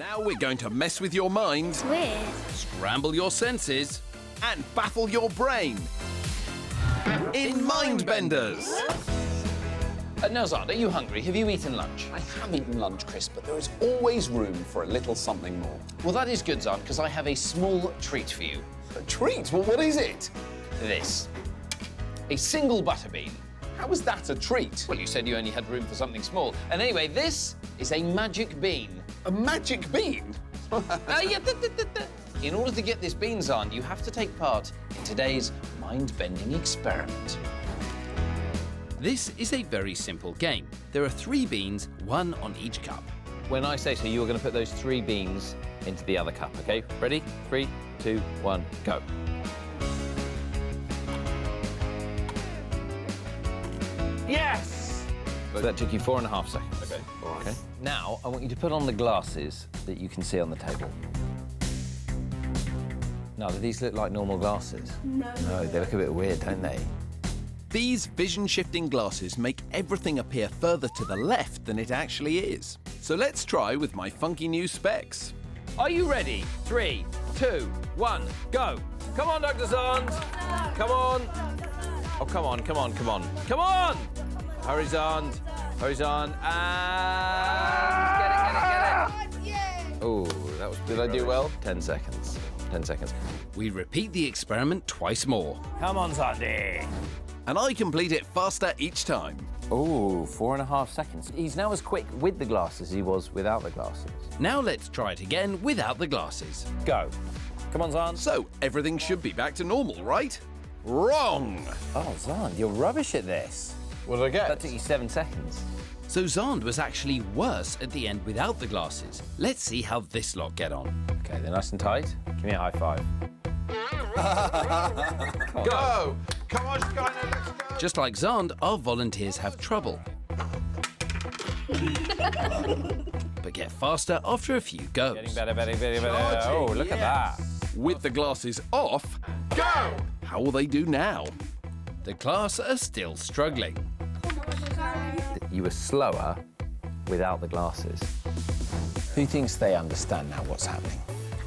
Now we're going to mess with your mind, It's weird. scramble your senses, and baffle your brain. In Mindbenders. Now, Xand, are you hungry? Have you eaten lunch? I have eaten lunch, Chris, but there is always room for a little something more. Well, that is good, Xand, because I have a small treat for you. A treat? Well, what is it? This. A single butterbean. How is that a treat? Well, you said you only had room for something small. And anyway, this is a magic bean. A magic bean? In order to get this bean, Xand, you have to take part in today's mind-bending experiment. This is a very simple game. There are 3 beans, 1 on each cup. When I say so, you're going to put those 3 beans into the other cup, OK? Ready? 3, 2, 1, go. Yes! So that took you 4.5 seconds. OK, all right. Okay. Now, I want you to put on the glasses that you can see on the table. Now, do these look like normal glasses? No. No, they look a bit weird, don't they? These vision-shifting glasses make everything appear further to the left than it actually is. So let's try with my funky new specs. Are you ready? 3, 2, 1, go! Come on, Dr. Xand! Come on! Oh, come on, come on, come on. Come on! Hurry, Xand. Hurry, Xand. And... Get it. Oh, that was... Did I do well? 10 seconds. 10 seconds. We repeat the experiment twice more. Come on, Xandi. And I complete it faster each time. Oh, 4.5 seconds. He's now as quick with the glasses as he was without the glasses. Now let's try it again without the glasses. Go. Come on, Xand. So everything should be back to normal, right? Wrong! Oh, Xand, you're rubbish at this. What did I get? That took you 7 seconds. So Xand was actually worse at the end without the glasses. Let's see how this lot get on. OK, they're nice and tight. Give me a high five. Go! Come on, Skyner, let's go! Just like Xand, our volunteers have trouble. But get faster after a few goes. Getting better, better, better, better. Oh, look at that. With the glasses off, Go! how will they do now? The class are still struggling. You were slower without the glasses. Who thinks they understand now what's happening?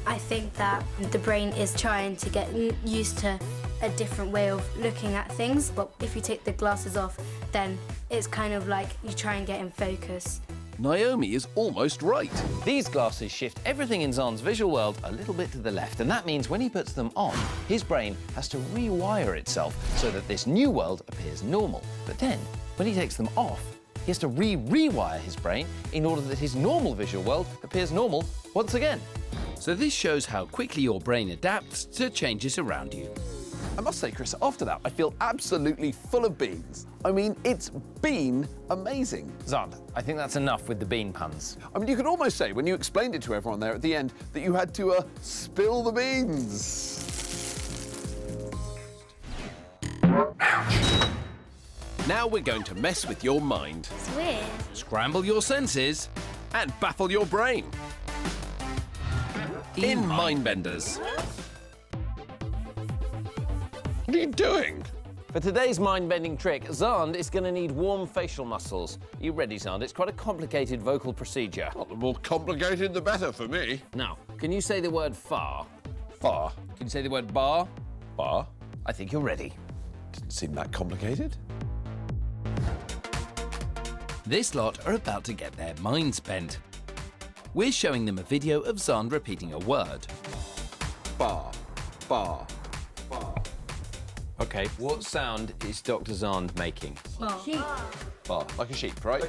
I think that the brain is trying to get used to a different way of looking at things. But if you take the glasses off, then it's kind of like you try and get in focus. Naomi is almost right. These glasses shift everything in Xand's visual world a little bit to the left, and that means when he puts them on, his brain has to rewire itself so that this new world appears normal. But then, when he takes them off, he has to rewire his brain in order that his normal visual world appears normal once again. So this shows how quickly your brain adapts to changes around you. I must say, Chris, after that, I feel absolutely full of beans. I mean, it's been amazing. Xand, I think that's enough with the bean puns. I mean, you could almost say, when you explained it to everyone there at the end, that you had to spill the beans. Now we're going to mess with your mind, It's weird. scramble your senses, and baffle your brain. In Mindbenders. What are you doing? For today's mind-bending trick, Xand is going to need warm facial muscles. Are you ready, Xand? It's quite a complicated vocal procedure. Well, the more complicated, the better for me. Now, can you say the word far? Far. Can you say the word bar? Bar. I think you're ready. Didn't seem that complicated. This lot are about to get their minds bent. We're showing them a video of Xand repeating a word. Bar. Bar. Bar. OK, what sound is Dr. Xand making? Bar. Like a sheep, right?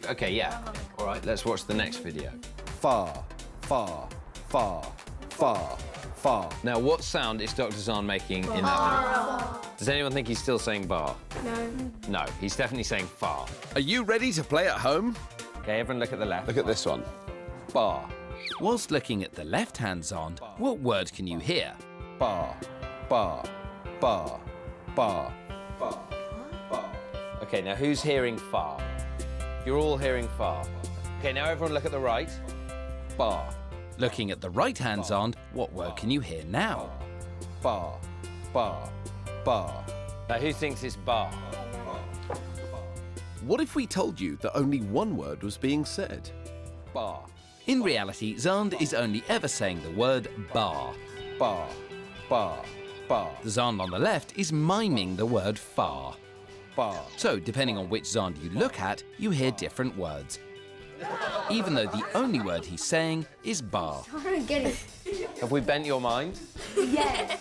OK, yeah. All right, let's watch the next video. Far. Far. Far. Far. Far. Now, what sound is Dr. Xand making in that video? Does anyone think he's still saying bar? No. No, he's definitely saying far. Are you ready to play at home? OK, everyone look at the left. Look at this one. Bar. Whilst looking at the left-hand Xand, what word can you hear? Bar. Bar. Bar. Bar. Bar. Bar. OK, now who's hearing far? You're all hearing far. OK, now everyone look at the right. Bar. Looking at the right-hand Xand, what word can you hear now? Bar. Bar. Bar. Now, who thinks it's bar? What if we told you that only one word was being said? Bar. In reality, Xand is only ever saying the word bar. Bar, bar, bar, The Xand on the left is miming the word far. bar. So, depending on which Xand you look at, you hear different words. Even though the only word he's saying is bar. I don't get it. Have we bent your mind, Yeah.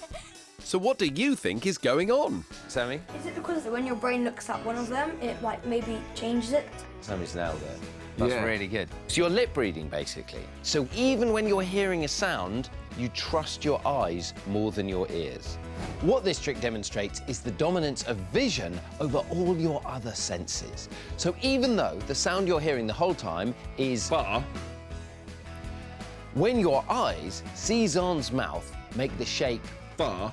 So what do you think is going on? Sammy? Is it because when your brain looks at one of them, it like maybe changes it? Sammy's nailed it. That's Yeah. really good. So you're lip reading, basically. So even when you're hearing a sound, you trust your eyes more than your ears. What this trick demonstrates is the dominance of vision over all your other senses. So even though the sound you're hearing the whole time is Bar. when your eyes see Xand's mouth make the shape Bar.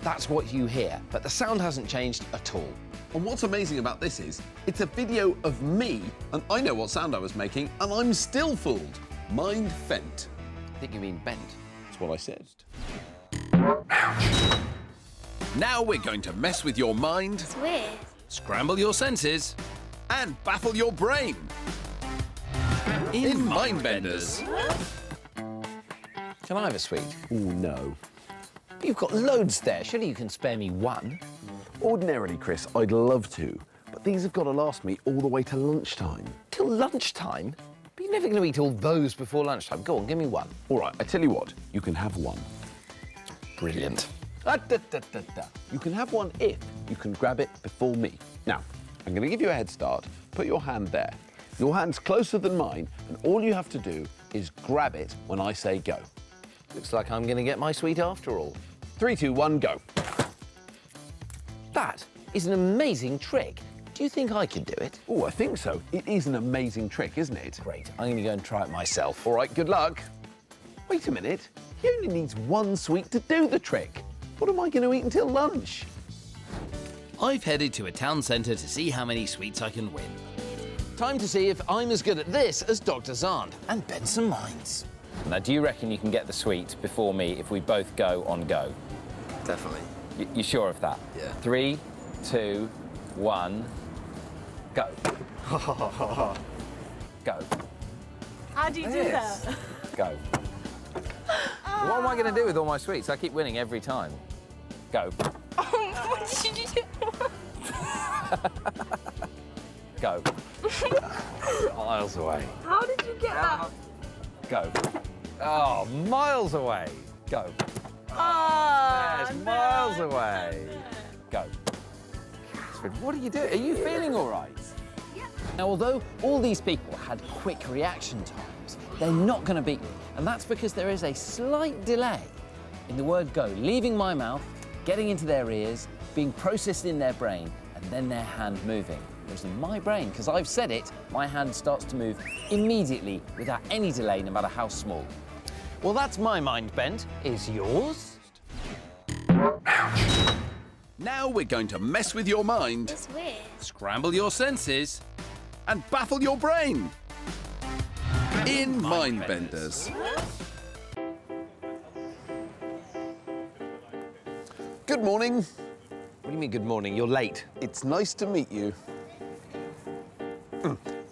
that's what you hear, but the sound hasn't changed at all. And what's amazing about this is, it's a video of me, and I know what sound I was making, and I'm still fooled. Mind bent. I think you mean bent. That's what I said. Now we're going to mess with your mind, It's weird. scramble your senses, and baffle your brain. In Mindbenders. Can I have a sweet? Oh, no. You've got loads there. Surely you can spare me one. Ordinarily, Chris, I'd love to, but these have got to last me all the way to lunchtime. Till lunchtime? But you're never going to eat all those before lunchtime. Go on, give me one. All right, I tell you what, you can have one. Brilliant. You can have one if you can grab it before me. Now, I'm going to give you a head start. Put your hand there. Your hand's closer than mine, and all you have to do is grab it when I say go. Looks like I'm going to get my sweet after all. 3, 2, 1, go. That is an amazing trick. Do you think I could do it? Oh, I think so. It is an amazing trick, isn't it? Great. I'm going to go and try it myself. All right, good luck. Wait a minute. He only needs one sweet to do the trick. What am I going to eat until lunch? I've headed to a town centre to see how many sweets I can win. Time to see if I'm as good at this as Dr. Xand and bend some minds. Now, do you reckon you can get the sweet before me if we both go on go? Definitely. You sure of that? Yeah. 3, 2, 1, go. Go. How do you do that? Go. What am I going to do with all my sweets? I keep winning every time. Go. What did you do? Go. Miles away. How did you get that? Go. Oh, miles away. Go. Oh, Yes, miles away. Go. Catherine, what are you doing? Are you feeling all right? Yeah. Now, although all these people had quick reaction times, they're not going to beat me. And that's because there is a slight delay in the word go leaving my mouth, getting into their ears, being processed in their brain, and then their hand moving. Whereas in my brain, because I've said it, my hand starts to move immediately without any delay, no matter how small. Well, that's my mind bent. Is yours? Now we're going to mess with your mind, It's weird. scramble your senses, and baffle your brain. In Mindbenders. Good morning. What do you mean, good morning? You're late. It's nice to meet you.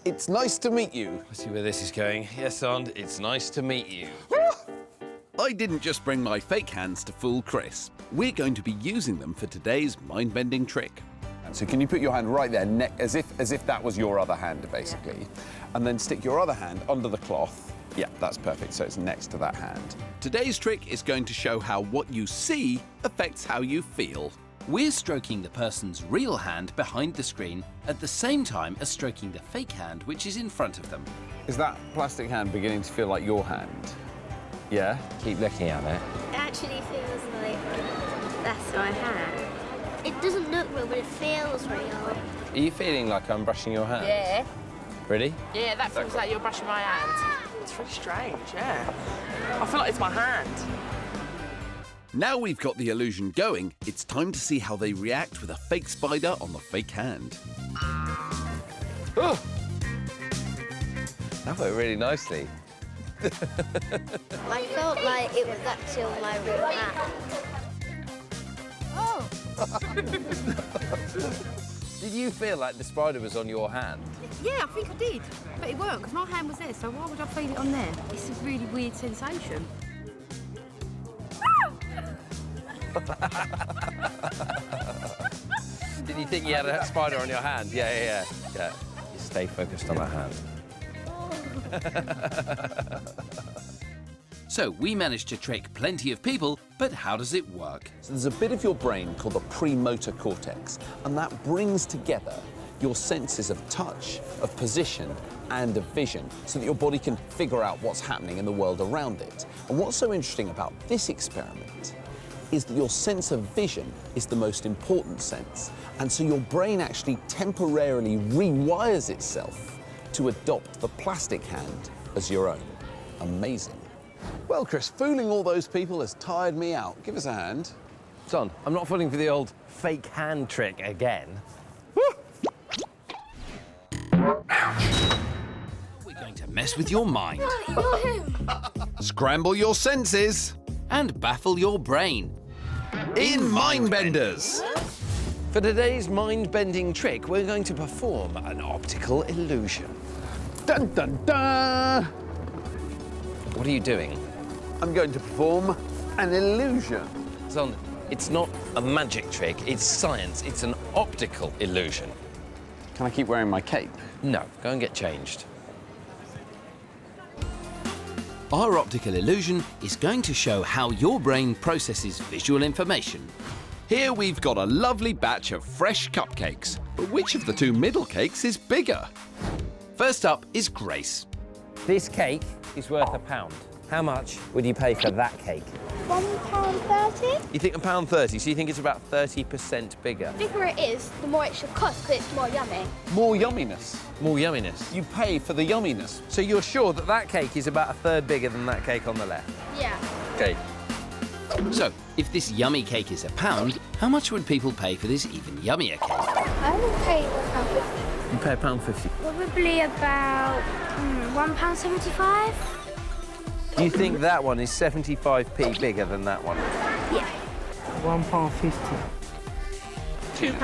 It's nice to meet you. I see where this is going. Yes, Xand, it's nice to meet you. I didn't just bring my fake hands to fool Chris. We're going to be using them for today's mind-bending trick. So can you put your hand right there, as if that was your other hand, basically, and then stick your other hand under the cloth. Yeah, that's perfect. So it's next to that hand. Today's trick is going to show how what you see affects how you feel. We're stroking the person's real hand behind the screen at the same time as stroking the fake hand which is in front of them. Is that plastic hand beginning to feel like your hand? Yeah? Keep looking at it. It actually feels like that's my hand. It doesn't look real, but it feels real. Are you feeling like I'm brushing your hand? Yeah. Ready? Yeah, that feels like you're brushing my hand. It's really strange, yeah. I feel like it's my hand. Now we've got the illusion going, it's time to see how they react with a fake spider on the fake hand. Oh! That worked really nicely. I felt like it was actually my real hand. Oh! Did you feel like the spider was on your hand? Yeah, I think I did. But it weren't, because my hand was there, so why would I feel it on there? It's a really weird sensation. Did you think you had a spider on your hand? Yeah. You stay focused on that hand. So we managed to trick plenty of people, but how does it work? So there's a bit of your brain called the premotor cortex, and that brings together your senses of touch, of position, and of vision, so that your body can figure out what's happening in the world around it. And what's so interesting about this experiment is that your sense of vision is the most important sense. And so your brain actually temporarily rewires itself to adopt the plastic hand as your own. Amazing. Well, Chris, fooling all those people has tired me out. Give us a hand. Son, I'm not falling for the old fake hand trick again. We're going to mess with your mind. Scramble your senses. And baffle your brain. In Mindbenders. For today's mind-bending trick, we're going to perform an optical illusion. Dun, dun, dun! What are you doing? I'm going to perform an illusion. Son, it's not a magic trick, it's science. It's an optical illusion. Can I keep wearing my cape? No, go and get changed. Our optical illusion is going to show how your brain processes visual information. Here we've got a lovely batch of fresh cupcakes, but which of the two middle cakes is bigger? First up is Grace. This cake is worth £1. How much would you pay for that cake? £1.30? You think £1.30, so you think it's about 30% bigger. The bigger it is, the more it should cost, because it's more yummy. More yumminess. More yumminess. You pay for the yumminess. So you're sure that that cake is about a third bigger than that cake on the left? Yeah. Okay. So, if this yummy cake is £1, how much would people pay for this even yummier cake? I would pay £1.50. You pay £1.50. Probably about £1.75. Do you think that one is 75p bigger than that one? Yeah. £1.50. £2.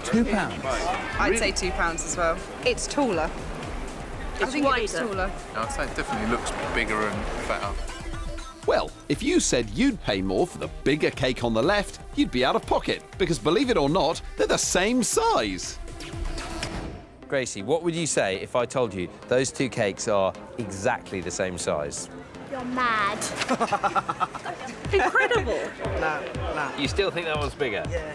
£2? I'd say £2 as well. It's taller. I think it looks taller. I'd say it definitely looks bigger and fatter. Well, if you said you'd pay more for the bigger cake on the left, you'd be out of pocket, because believe it or not, they're the same size. Gracie, what would you say if I told you those two cakes are exactly the same size? You're mad. Incredible. Nah. You still think that one's bigger? Yeah.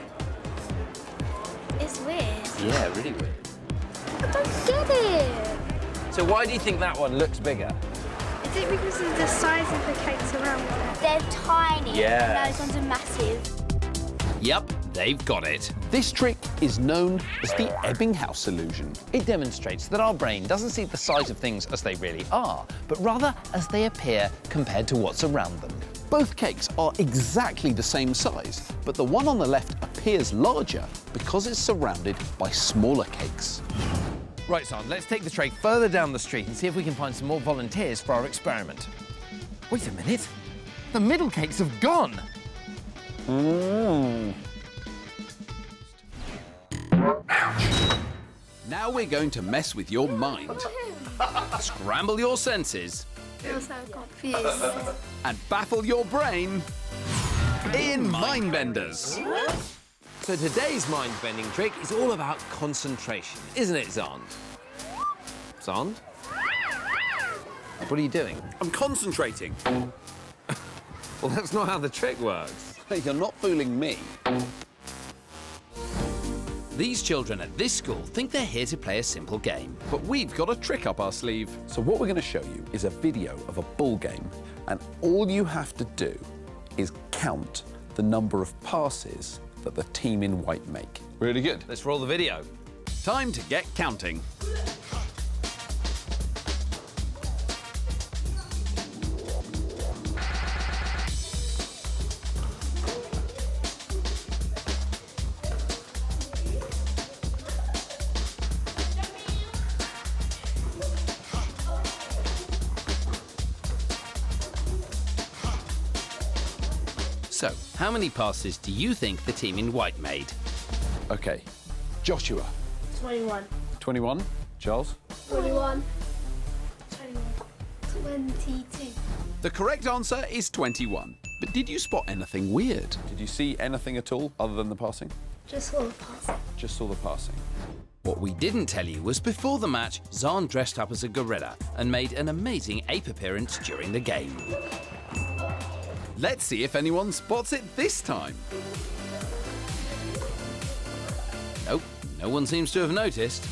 It's weird. Yeah, really weird. I don't get it. So why do you think that one looks bigger? Is it because of the size of the cakes around it? They're tiny. Yeah. Those ones are massive. Yup, they've got it. This trick is known as the Ebbinghaus illusion. It demonstrates that our brain doesn't see the size of things as they really are, but rather as they appear compared to what's around them. Both cakes are exactly the same size, but the one on the left appears larger because it's surrounded by smaller cakes. Right, son, let's take the tray further down the street and see if we can find some more volunteers for our experiment. Wait a minute. The middle cakes have gone. Now we're going to mess with your mind. Scramble your senses I'm so confused. and baffle your brain in Mindbenders. So today's mind-bending trick is all about concentration, isn't it, Xand? Xand? What are you doing? I'm concentrating. Well, that's not how the trick works. You're not fooling me. These children at this school think they're here to play a simple game, but we've got a trick up our sleeve. So what we're going to show you is a video of a ball game, and all you have to do is count the number of passes that the team in white make. Really good. Let's roll the video. Time to get counting. So, how many passes do you think the team in white made? Okay, Joshua. 21. 21. Charles. 21. 22. The correct answer is 21. But did you spot anything weird? Did you see anything at all other than the passing? Just all the passing. Just saw the passing. What we didn't tell you was before the match, Xand dressed up as a gorilla and made an amazing ape appearance during the game. Let's see if anyone spots it this time. Nope, no one seems to have noticed.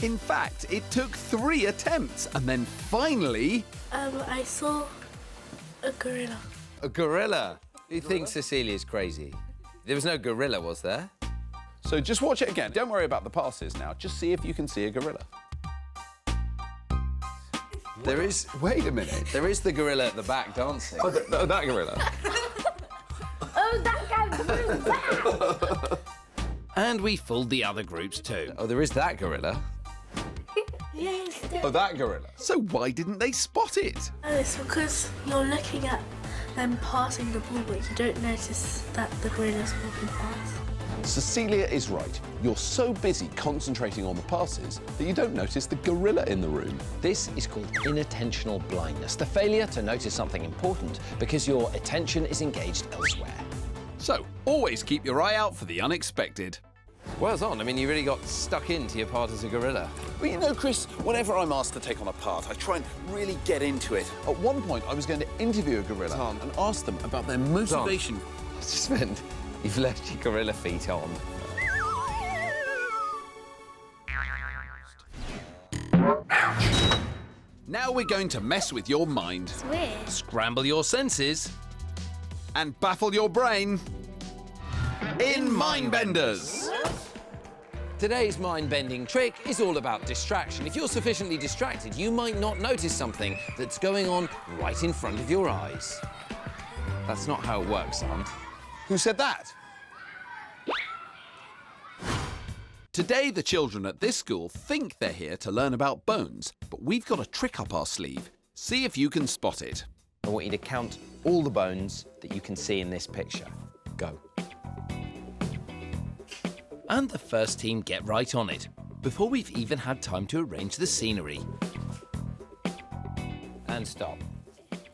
In fact, it took 3 attempts and then finally... I saw a gorilla. A gorilla? Who thinks Cecilia's crazy? There was no gorilla, was there? So just watch it again. Don't worry about the passes now. Just see if you can see a gorilla. There is... Wait a minute. There is the gorilla at the back dancing. Oh, that gorilla. Oh, that guy blew. And we fooled the other groups too. Oh, there is that gorilla. Yes. Oh, that gorilla. So why didn't they spot it? It's because you're looking at them passing the ball, but you don't notice that the gorilla's walking past. Cecilia is right. You're so busy concentrating on the passes that you don't notice the gorilla in the room. This is called inattentional blindness, the failure to notice something important because your attention is engaged elsewhere. So always keep your eye out for the unexpected. Well done. I mean, you really got stuck into your part as a gorilla. Well, you know, Chris, whenever I'm asked to take on a part, I try and really get into it. At one point, I was going to interview a gorilla and ask them about their motivation. I just meant you've left your gorilla feet on. Now we're going to mess with your mind. It's weird. Scramble your senses and baffle your brain in Mindbenders. Today's mind-bending trick is all about distraction. If you're sufficiently distracted, you might not notice something that's going on right in front of your eyes. That's not how it works, Xand. Who said that? Today, the children at this school think they're here to learn about bones, but we've got a trick up our sleeve. See if you can spot it. I want you to count all the bones that you can see in this picture. Go. And the first team get right on it, before we've even had time to arrange the scenery. And stop.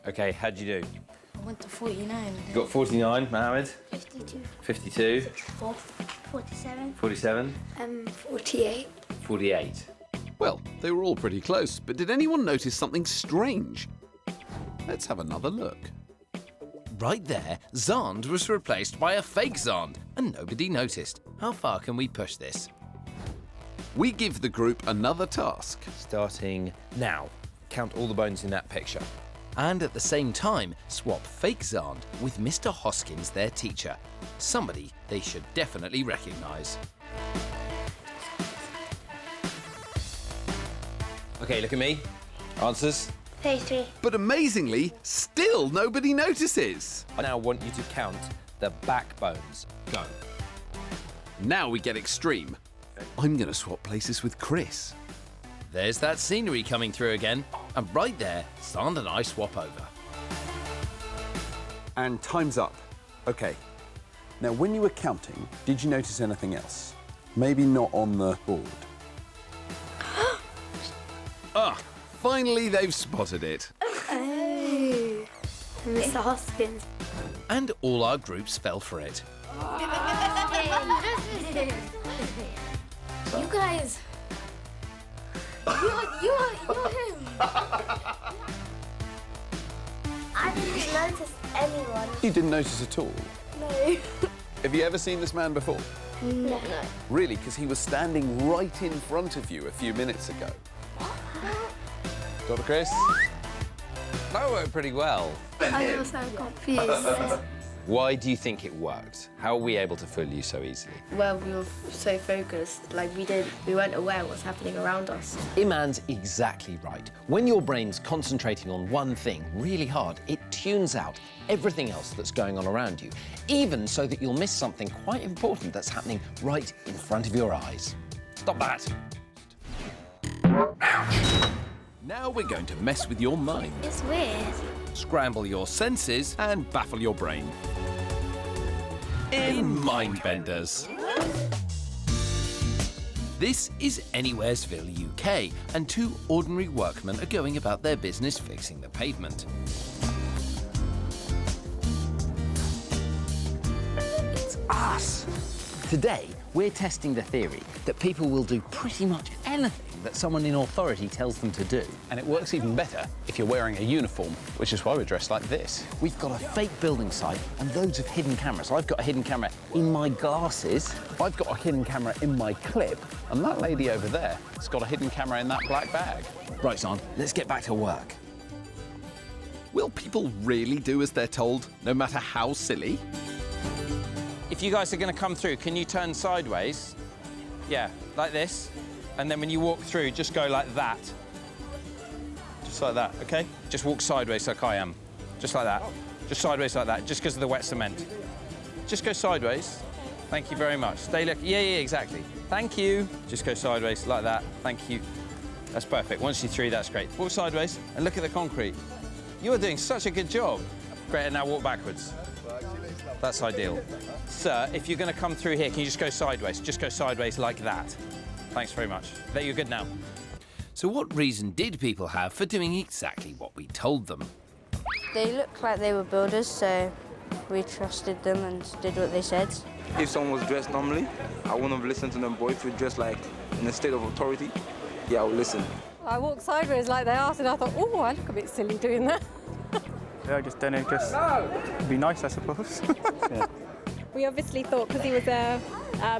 OK, how'd you do? I went to 49. You got 49, Mohammed. 52. 52. 47. 47. 48. 48. Well, they were all pretty close, but did anyone notice something strange? Let's have another look. Right there, Xand was replaced by a fake Xand, and nobody noticed. How far can we push this? We give the group another task. Starting now. Count all the bones in that picture. And at the same time, swap fake Xand with Mr. Hoskins, their teacher. Somebody they should definitely recognise. OK, look at me. Answers. 33. But amazingly, still nobody notices. I now want you to count the back bones. Go. Now we get extreme. I'm going to swap places with Chris. There's that scenery coming through again. And right there, Xand and I swap over. And time's up. OK. Now, when you were counting, did you notice anything else? Maybe not on the board. Finally, they've spotted it. Oh. Mr. Hoskins. And all our groups fell for it. You guys. You're him. I didn't notice anyone. You didn't notice at all? No. Have you ever seen this man before? No. Really? Because he was standing right in front of you a few minutes ago. Dr. Chris? That worked pretty well. I was so confused. Why do you think it worked? How are we able to fool you so easily? Well, we were so focused, like we weren't aware what's happening around us. Iman's exactly right. When your brain's concentrating on one thing really hard, it tunes out everything else that's going on around you, even so that you'll miss something quite important that's happening right in front of your eyes. Stop that. Now we're going to mess with your mind. It's weird. Scramble your senses and baffle your brain. In Mindbenders. This is Anywheresville, UK, and two ordinary workmen are going about their business fixing the pavement. It's us! Today, we're testing the theory that people will do pretty much anything that someone in authority tells them to do. And it works even better if you're wearing a uniform, which is why we're dressed like this. We've got a fake building site and loads of hidden cameras. I've got a hidden camera in my glasses. I've got a hidden camera in my clip, and that lady over there has got a hidden camera in that black bag. Right, Xand, let's get back to work. Will people really do as they're told, no matter how silly? If you guys are going to come through, can you turn sideways? Yeah, like this. And then when you walk through, just go like that. Just like that, OK? Just walk sideways like I am. Just like that. Just sideways like that, just because of the wet cement. Just go sideways. Thank you very much. Stay look. Yeah, exactly. Thank you. Just go sideways like that. Thank you. That's perfect. Once you're through, that's great. Walk sideways and look at the concrete. You are doing such a good job. Great, and now walk backwards. That's ideal. Sir, if you're going to come through here, can you just go sideways? Just go sideways like that. Thanks very much. There, you're good now. So what reason did people have for doing exactly what we told them? They looked like they were builders, so we trusted them and did what they said. If someone was dressed normally, I wouldn't have listened to them, but if you're dressed like in a state of authority, yeah, I would listen. I walked sideways like they asked, and I thought, oh, I look a bit silly doing that. Yeah, I just don't know, just be nice, I suppose. Yeah. We obviously thought, because he was a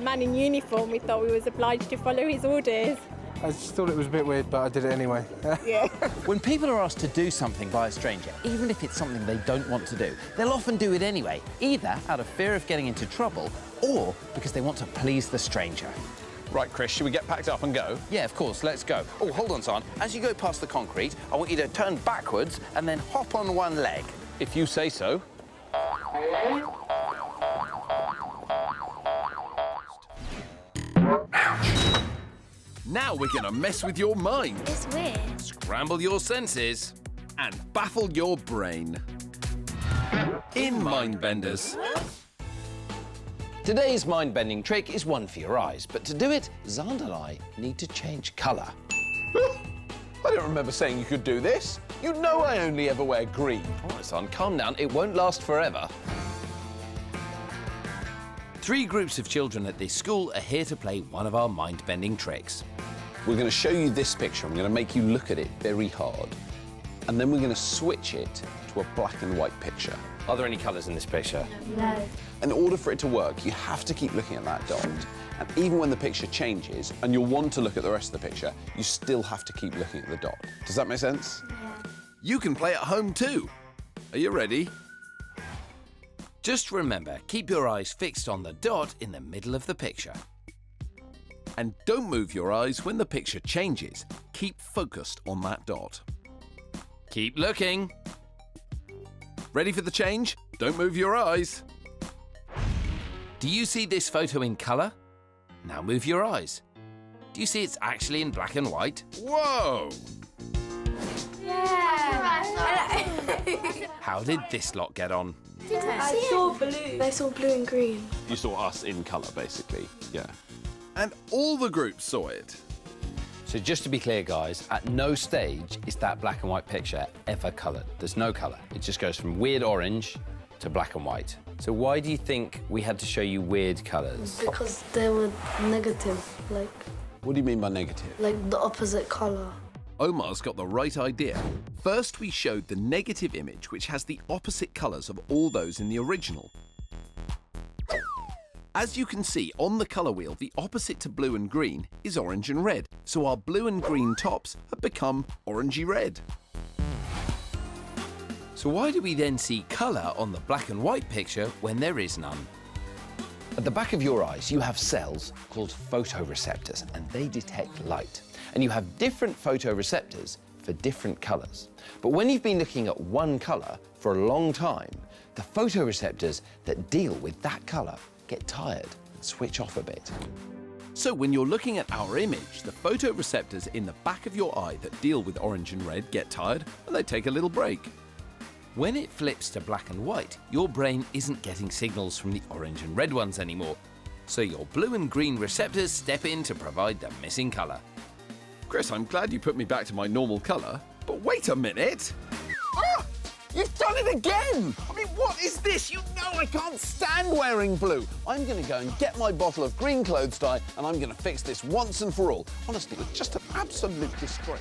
man in uniform, we thought we was obliged to follow his orders. I just thought it was a bit weird, but I did it anyway. Yeah. When people are asked to do something by a stranger, even if it's something they don't want to do, they'll often do it anyway, either out of fear of getting into trouble or because they want to please the stranger. Right, Chris, should we get packed up and go? Yeah, of course, let's go. Oh, hold on, Xand. As you go past the concrete, I want you to turn backwards and then hop on one leg. If you say so. Now we're gonna mess with your mind. It's weird. Scramble your senses and baffle your brain. In Mindbenders. Today's mind-bending trick is one for your eyes, but to do it, Xand and I need to change colour. I don't remember saying you could do this. You know I only ever wear green. All right, Xand, calm down. It won't last forever. 3 groups of children at this school are here to play one of our mind-bending tricks. We're going to show you this picture. I'm going to make you look at it very hard. And then we're going to switch it to a black and white picture. Are there any colours in this picture? No. In order for it to work, you have to keep looking at that dot. And even when the picture changes, and you'll want to look at the rest of the picture, you still have to keep looking at the dot. Does that make sense? Yeah. You can play at home too. Are you ready? Just remember, keep your eyes fixed on the dot in the middle of the picture. And don't move your eyes when the picture changes. Keep focused on that dot. Keep looking. Ready for the change? Don't move your eyes. Do you see this photo in colour? Now move your eyes. Do you see it's actually in black and white? Whoa! Yeah. How did this lot get on? I saw blue. They saw blue and green. You saw us in colour, basically. Yeah. And all the groups saw it. So just to be clear, guys, at no stage is that black and white picture ever coloured. There's no colour. It just goes from weird orange to black and white. So why do you think we had to show you weird colours? Because they were negative, like What do you mean by negative? the opposite colour. Omar's got the right idea. First, we showed the negative image, which has the opposite colours of all those in the original. As you can see on the colour wheel, the opposite to blue and green is orange and red, so our blue and green tops have become orangey red. So why do we then see colour on the black and white picture when there is none? At the back of your eyes, you have cells called photoreceptors, and they detect light. And you have different photoreceptors for different colours. But when you've been looking at one colour for a long time, the photoreceptors that deal with that colour get tired and switch off a bit. So when you're looking at our image, the photoreceptors in the back of your eye that deal with orange and red get tired and they take a little break. When it flips to black and white, your brain isn't getting signals from the orange and red ones anymore. so your blue and green receptors step in to provide the missing colour. Chris, I'm glad you put me back to my normal colour, but wait a minute! Ah! You've done it again! I mean, what is this? You know I can't stand wearing blue. I'm going to go and get my bottle of green clothes dye and I'm going to fix this once and for all. Honestly, it's just an absolute disgrace.